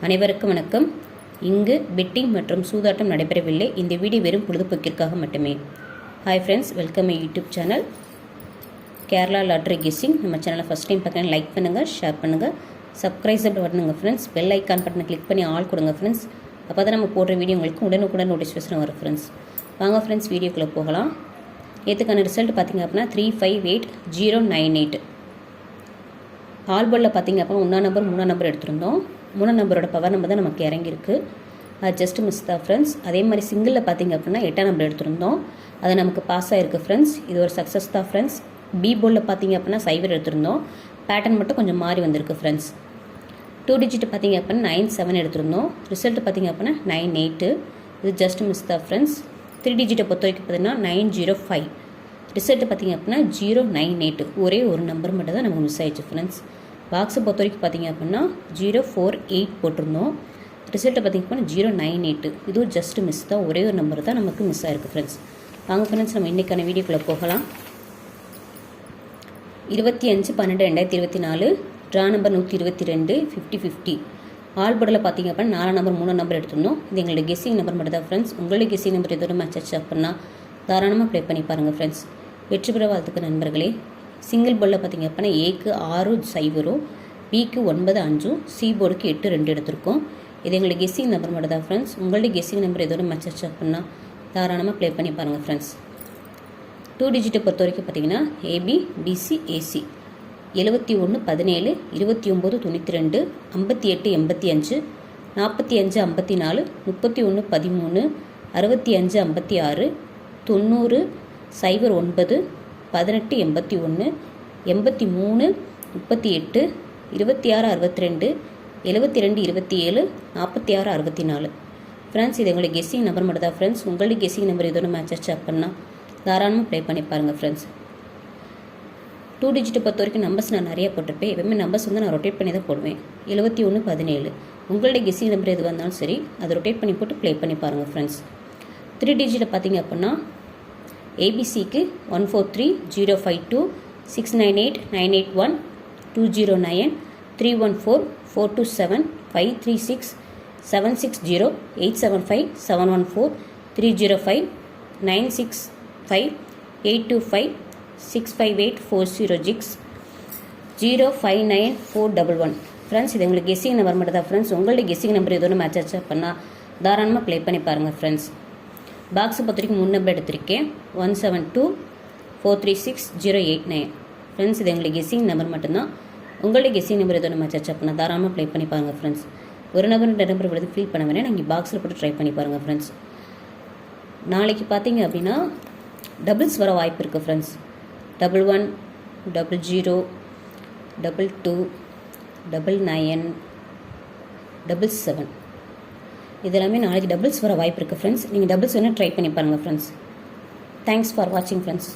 அனைவருக்கும் வணக்கம். இங்கு பெட்டிங் மற்றும் சூதாட்டம் நடைபெறவில்லை. இந்த வீடியோ வெறும் பொழுதுபோக்கிற்காக மட்டுமே. Hi friends, welcome my YouTube channel Kerala lottery guessing. நம்ம சேனலை ஃபஸ்ட் டைம் பார்க்குறேன், லைக் பண்ணுங்கள், ஷேர் பண்ணுங்கள், சப்ஸ்கிரைப் பண்ணுங்கள் ஃப்ரெண்ட்ஸ். பெல் ஐக்கான் பட்டனை கிளிக் பண்ணி ஆல் கொடுங்க ஃப்ரெண்ட்ஸ். அப்போ தான் நம்ம போடுற வீடியோ உங்களுக்கு உடனுக்குடன் நோட்டிஃபிகேஷன் வரும் ஃப்ரெண்ட்ஸ். வாங்க ஃப்ரெண்ட்ஸ், வீடியோக்குள்ளே போகலாம். நேற்றுக்கான ரிசல்ட் பார்த்திங்க அப்படின்னா 358098. ஆல்போர்டில் பார்த்திங்க அப்படின்னா 1 நம்பர் 3 நம்பர் எடுத்திருந்தோம். 3 நம்பரோட பவர் நம்பர் தான் நமக்கு இறங்கியிருக்கு. அது ஜஸ்ட் மிஸ் தான் ஃப்ரெண்ட்ஸ். அதே மாதிரி சிங்கிளில் பார்த்திங்க அப்படின்னா 8 நம்பர் எடுத்திருந்தோம். அது நமக்கு பாஸ் ஆகிருக்கு ஃப்ரெண்ட்ஸ். இது ஒரு சக்ஸஸ் தான் ஃப்ரெண்ட்ஸ். பி போர்டில் பார்த்திங்க அப்படின்னா 0 எடுத்திருந்தோம். பேட்டர்ன் மட்டும் கொஞ்சம் மாறி வந்திருக்கு ஃப்ரெண்ட்ஸ். 2 டிஜிட் பார்த்திங்க அப்படின்னா 97 எடுத்திருந்தோம். ரிசல்ட் பார்த்திங்க அப்படின்னா 98. இது ஜஸ்ட் மிஸ் தான் ஃப்ரெண்ட்ஸ். 3 டிஜிட்டை பொறுத்த வரைக்கும் பார்த்திங்கன்னா 905. ரிசல்ட் பார்த்திங்க அப்படின்னா 098. ஒரே ஒரு நம்பர் மட்டும் தான் நமக்கு மிஸ் ஆயிடுச்சு ஃப்ரெண்ட்ஸ். பாக்ஸை பொறுத்த வரைக்கும் பார்த்திங்க அப்படின்னா 048 போட்டிருந்தோம். ரிசல்ட்டை பார்த்திங்க அப்படின்னா 098. இதுவும் ஜஸ்ட் மிஸ் தான். ஒரே ஒரு நம்பர் தான் நமக்கு மிஸ் ஆகிருக்கு ஃப்ரெண்ட்ஸ். வாங்க ஃப்ரெண்ட்ஸ், நம்ம இன்றைக்கான வீடியோக்குள்ளே போகலாம். 25/12/2024 ட்ரா நம்பர் 122 50-50. ஆல்போர்டில் பார்த்திங்க அப்படின்னா 4 நம்பர் 3 நம்பர் எடுத்திருந்தோம். இது எங்களோட கெஸ்ஸிங் நம்பர் மட்டும் தான் ஃப்ரெண்ட்ஸ். உங்களுடைய கெஸ்ஸிங் நம்பர் எதோட மேட்ச் ஆச்சு அப்படின்னா தாராளமாக ப்ளே பண்ணி பாருங்கள் ஃப்ரெண்ட்ஸ். வெற்றி பெற வாழ்த்துக்கு நண்பர்களே. சிங்கிள் போர்டில் பார்த்திங்க அப்படின்னா ஏக்கு 6-0, பிக்கு 9-5, சி போர்டுக்கு 8-2 எடுத்திருக்கோம். இது எங்களுடைய கெஸ்ஸிங் நம்பர் மட்டும் தான் ஃப்ரெண்ட்ஸ். உங்களுடைய கெஸ்ஸிங் நம்பர் எதோட மேட்ச் ஆச்சு அப்படின்னா தாராளமாக ப்ளே பண்ணி பாருங்கள் ஃப்ரெண்ட்ஸ். 2 டிஜிட்டை பொறுத்த வரைக்கும் பார்த்திங்கன்னா ஏபி, பிசி, ஏசி 71-17, 29-92, 58-85, 45-54, 31-13, 65-56, 90, 09, 18-81, 83, 38, 26-62, 72-27, 46-64. ஃப்ரெண்ட்ஸ், இது எங்களுடைய கெஸ்ஸிங் நம்பர் மட்டும் தான் ஃப்ரெண்ட்ஸ். உங்களுடைய கெஸ்ஸிங் நம்பர் எதோட மேட்ச் ஆச்சு அப்படின்னா தாராளமாக ப்ளே பண்ணி பாருங்கள் ஃப்ரெண்ட்ஸ். 2 டிஜிட்டை பொறுத்த வரைக்கும் நம்பர்ஸ் நான் நிறைய போட்டிருப்பேன். எப்பவுமே நம்பர்ஸ் வந்து நான் ரொட்டேட் பண்ணி தான் போடுவேன். 71-17. உங்களுடைய கெஸ்ஸிங் நம்பர் எது வந்தாலும் சரி, அதை ரொட்டேட் பண்ணி போட்டு ப்ளே பண்ணி பாருங்கள் ஃப்ரெண்ட்ஸ். 3 டிஜிட்டை பார்த்திங்க அப்படின்னா ஏபிசிக்கு 143-052, 698, 981, 209, 314, 427, 536, 760, 875, 714, 305, 965, 825, 658, 406, 059411. ஃப்ரெண்ட்ஸ், இது உங்களுக்கு கெஸ்ஸிங் நம்பர் மட்டும் தான் ஃப்ரெண்ட்ஸ். உங்களுடைய கெஸ்ஸிங் நம்பர் எதோட மேட்ச் ஆச்சு அப்படின்னா தாராளமாக ப்ளே பண்ணி பாருங்கள் ஃப்ரெண்ட்ஸ். பாக்ஸை பொறுத்த வரைக்கும் 3 நம்பர் எடுத்திருக்கேன். 172-436-089. ஃப்ரெண்ட்ஸ், இது எங்களுக்கு கெஸ்ஸிங் நம்பர் மட்டும்தான். உங்களுடைய கெஸ்ஸிங் நம்பர் எதோட மேட்ச் ஆச்சு அப்படின்னா தாராளமாக ப்ளே பண்ணி பாருங்கள் ஃப்ரெண்ட்ஸ். ஒரு நம்பர் 2 நம்பர் விழுது ஃபீல் பண்ண வேணாம். நீங்கள் பாக்ஸில் போட்டு ட்ரை பண்ணி பாருங்கள் ஃப்ரெண்ட்ஸ். நாளைக்கு பார்த்தீங்க அப்படின்னா டபுள்ஸ் வர வாய்ப்பு இருக்குது ஃப்ரெண்ட்ஸ். 11, 00, 22, 99, 77. இதெல்லாமே நாளைக்கு டபுள்ஸ் வர வாய்ப்பு இருக்குது ஃப்ரெண்ட்ஸ். நீங்கள் டபுள்ஸ் வேணால் ட்ரை பண்ணி பாருங்கள் ஃப்ரெண்ட்ஸ். தேங்க்ஸ் ஃபார் வாட்சிங் ஃப்ரெண்ட்ஸ்.